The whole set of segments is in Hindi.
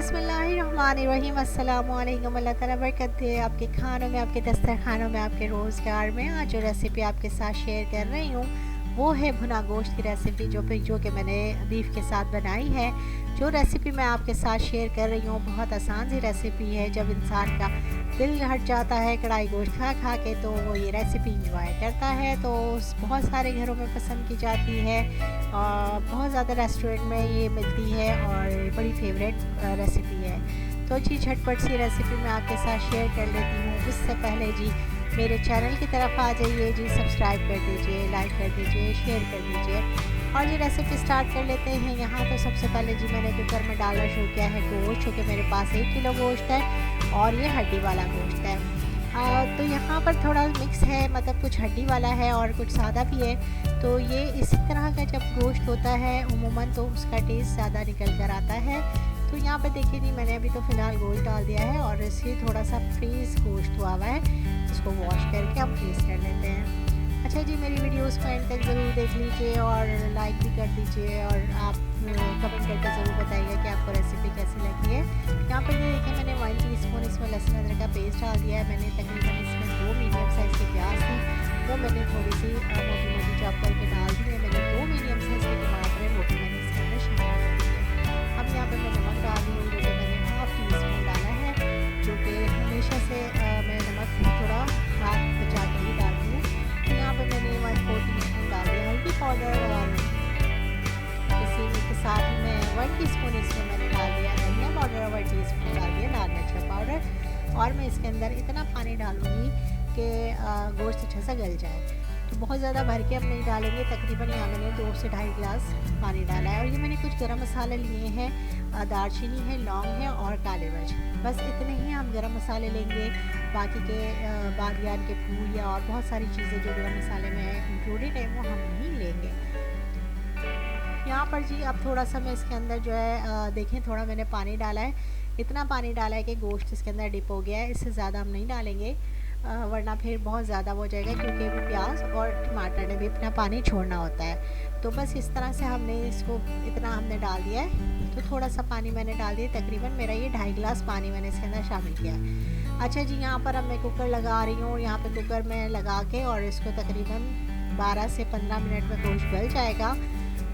बिस्मिल्लाहिर्रहमानिर्रहीम अस्सलाम वालेकुम। अल्लाह ताला बरकत दे आपके खानों में, आपके दस्तरखानों में, आपके रोज़गार में। आज जो रेसिपी आपके साथ शेयर कर रही हूँ वो है भुना गोश्त की रेसिपी, जो कि मैंने बीफ के साथ बनाई है। जो रेसिपी मैं आपके साथ शेयर कर रही हूँ बहुत आसान सी रेसिपी है। जब इंसान का दिल हट जाता है कढ़ाई गोश्त खा खा के, तो वो ये रेसिपी इंजॉय करता है। तो बहुत सारे घरों में पसंद की जाती है और बहुत ज़्यादा रेस्टोरेंट में ये मिलती है और बड़ी फेवरेट रेसिपी है। तो जी झटपट सी रेसिपी मैं आपके साथ शेयर कर लेती हूँ। उससे पहले जी मेरे चैनल की तरफ आ जाइए जी, सब्सक्राइब कर दीजिए, लाइक कर दीजिए, शेयर कर दीजिए और ये रेसिपी स्टार्ट कर लेते हैं। यहाँ तो सबसे पहले जी मैंने कुकर में डालना शुरू किया है गोश्त, जो कि मेरे पास 1 किलो गोश्त है और ये हड्डी वाला गोश्त है। तो यहाँ पर थोड़ा मिक्स है, मतलब कुछ हड्डी वाला है और कुछ सादा भी है। तो ये इसी तरह का जब गोश्त होता है उमूमन तो उसका टेस्ट ज़्यादा निकल कर आता है। तो यहाँ पे देखिए जी मैंने अभी तो फ़िलहाल गोश्त डाल दिया है और इसे थोड़ा सा फ्रीज़ गोश्त हुआ है, इसको वॉश करके हम फ्रीज़ कर लेते हैं। अच्छा जी, मेरी वीडियोस को एंड तक ज़रूर देख लीजिए और लाइक भी कर दीजिए और आप कमेंट करके ज़रूर बताइएगा कि आपको रेसिपी कैसी लगी है। यहाँ पर ये देखिए मैंने 1 टीस्पून इसमें लहसुन अदरक का पेस्ट डाल दिया है। मैंने तकरीबन इसमें 2 मीडियम साइज़ की प्याज थी, वो मैंने थोड़ी सी मोटी मोटी चॉप करके डाल दी है। मैंने 2 मीडियम साइज़ के टमाटर है, वो भी मैंने इसके अंदर शामिल कर दिए। अब यहाँ पर मैं नमक डाल रही हूँ, जो कि मैंने ½ टीस्पून डाला है, जो कि हमेशा से मैं नमक थोड़ा हाथ बचा कर ही डालती हूँ। यहाँ पर मैंने 1/4 टीस्पून डाल दिया हल्दी पाउडर और इसी के साथ ही मैं 1 टीस्पून इसमें मैंने डाल दिया धनिया पाउडर और 1 टीस्पून डाल दिया लाल मिर्च पाउडर। और मैं इसके अंदर इतना पानी डालूँगी कि गोश्त अच्छा सा गल जाए। तो बहुत ज़्यादा भर के हम नहीं डालेंगे, तकरीबन यहाँ मैंने 2 से ढाई गिलास पानी डाला है। और ये मैंने कुछ गरम मसाले लिए हैं, दालचीनी है, लौंग है और काले मिर्च, बस इतने ही हम गरम मसाले लेंगे। बाकी के बादियान के फूल या और बहुत सारी चीज़ें जो गरम मसाले में इंक्लूडेड है वो हम नहीं लेंगे। यहाँ पर जी अब थोड़ा सा मैं इसके अंदर जो है देखें थोड़ा मैंने पानी डाला है, इतना पानी डाला है कि गोश्त इसके अंदर डिप हो गया है। इससे ज़्यादा हम नहीं डालेंगे वरना फिर बहुत ज़्यादा हो जाएगा, क्योंकि वो प्याज और टमाटर ने भी अपना पानी छोड़ना होता है। तो बस इस तरह से हमने इसको इतना हमने डाल दिया है। तो थोड़ा सा पानी मैंने डाल दिया, तकरीबन मेरा ये 2.5 गिलास पानी मैंने इसके अंदर शामिल किया है। अच्छा जी, यहाँ पर अब मैं कुकर लगा रही हूँ। यहाँ पे कुकर में लगा के और इसको तकरीबन 12 से 15 मिनट में गोश्त गल जाएगा।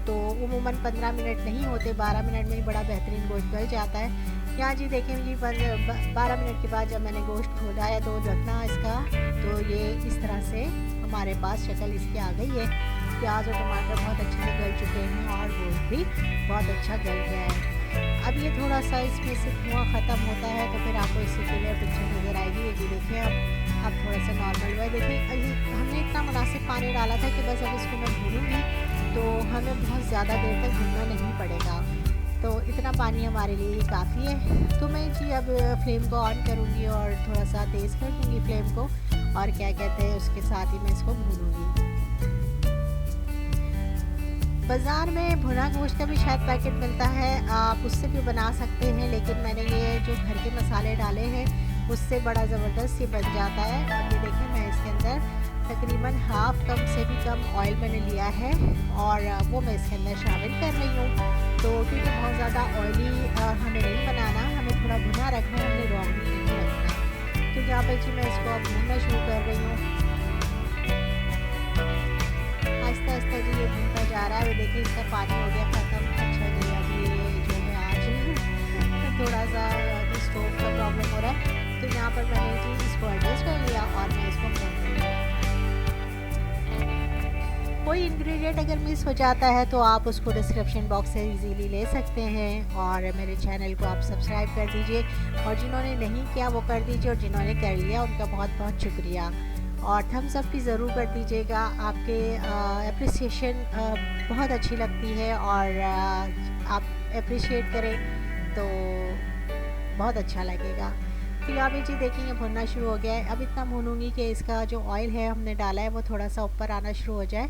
तो उमूमन 15 मिनट नहीं होते, 12 मिनट में ही बड़ा बेहतरीन गोश्त गल जाता है। यहाँ जी देखें जी 12 मिनट के बाद जब मैंने गोश्त खोला है तो रखना इसका, तो ये इस तरह से हमारे पास शक्ल इसकी आ गई है। प्याज और टमाटर बहुत अच्छे से गल चुके हैं और गोश्त भी बहुत अच्छा गल गया है। अब ये थोड़ा सा इसमें से धुआं ख़त्म होता है तो फिर आपको इससे क्लियर पिक्चर नज़र आएगी। ये जी देखिए अब थोड़ा सा नॉर्मल हुआ है। देखिए हमने इतना मुनासिब पानी डाला था कि बस अब इसको मैं भूनूँगी तो हमें बहुत ज़्यादा देर तक भूनना नहीं पड़ेगा। तो इतना पानी हमारे लिए काफ़ी है। तो मैं जी अब फ्लेम को ऑन करूँगी और थोड़ा सा तेज़ कर दूँगी फ्लेम को, और क्या कहते हैं उसके साथ ही मैं इसको भूनूँगी। बाज़ार में भुना गोश्त का भी शायद पैकेट मिलता है, आप उससे भी बना सकते हैं, लेकिन मैंने ये जो घर के मसाले डाले हैं उससे बड़ा ज़बरदस्त ये बन जाता है। और ये देखिए मैं इसके अंदर तकरीबन हाफ कप से भी कम ऑयल मैंने लिया है और वो मैं इसके अंदर शामिल कर रही हूँ। तो क्योंकि बहुत ज़्यादा ऑयली हमें नहीं बनाना, हमें थोड़ा भुना रखना है, हमने रॉन्ग भी नहीं रखना। तो यहाँ पर जी मैं इसको अब भूनना शुरू कर रही हूँ। आहिस्ता आहिस्ता जी ये भूनता जा रहा है। देखिए इसका पानी हो गया ख़त्म। अच्छा जी अब ये जो है आज थोड़ा सा स्टोव का प्रॉब्लम हो रहा है, तो यहाँ पर मैंने जी इसको एडजस्ट कर लिया और मैं इसको भून रही हूँ। कोई इंग्रेडिएंट अगर मिस हो जाता है तो आप उसको डिस्क्रिप्शन बॉक्स से इजीली ले सकते हैं। और मेरे चैनल को आप सब्सक्राइब कर दीजिए और जिन्होंने नहीं किया वो कर दीजिए, और जिन्होंने कर लिया उनका बहुत बहुत शुक्रिया। और थम्स अप भी ज़रूर कर दीजिएगा, आपके अप्रिसिएशन बहुत अच्छी लगती है और आप अप्रिशिएट करें तो बहुत अच्छा लगेगा। तो यहाँ पे जी देखिए ये भुनना शुरू हो गया है। अब इतना भूनूंगी कि इसका जो ऑयल है हमने डाला है वो थोड़ा सा ऊपर आना शुरू हो जाए।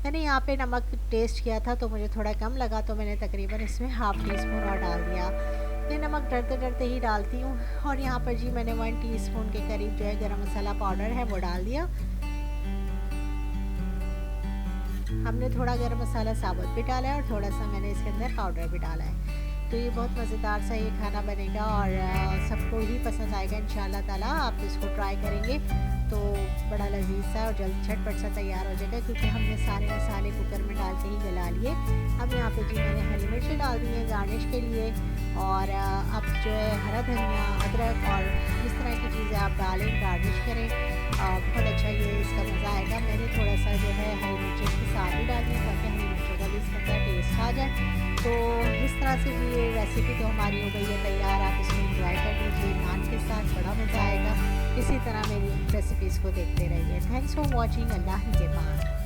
मैंने यहाँ पे नमक टेस्ट किया था तो मुझे थोड़ा कम लगा, तो मैंने तकरीबन इसमें ½ टीस्पून और डाल दिया। ये नमक डरते डरते ही डालती हूँ। और यहाँ पर जी मैंने 1 टीस्पून के करीब जो है गरम मसाला पाउडर है वो डाल दिया। हमने थोड़ा गरम मसाला साबुत भी डाला है और थोड़ा सा मैंने इसके अंदर पाउडर भी डाला है। तो ये बहुत मज़ेदार सा ये खाना बनेगा और सबको ही पसंद आएगा इंशाल्लाह ताला। आप इसको ट्राई करेंगे तो बड़ा लजीज सा और जल्द झटपट सा तैयार हो जाएगा, क्योंकि हमने सारे मसाले कुकर में डाल के ही गला लिए। अब यहाँ पे जी मैंने हरी मिर्च डाल दी है गार्निश के लिए, और अब जो है हरा धनिया, अदरक और इस तरह की चीज़ें आप डालें, गार्निश करें। बहुत अच्छा ये इसका मज़ा आएगा। मैंने थोड़ा सा जो है हरी मिर्च इसके साथ ही डाली है ताकि हरी मिर्चों का भी इसके अंदर टेस्ट आ जाए। तो इस तरह से ये रेसिपी तो हमारी हो गई है तैयार। आप इसको एंजॉय कर लीजिए नान के साथ, बड़ा मज़ा आएगा। इसी तरह मेरी रेसिपीज़ को देखते रहिए। Thanks for watching. अल्लाह के बाद।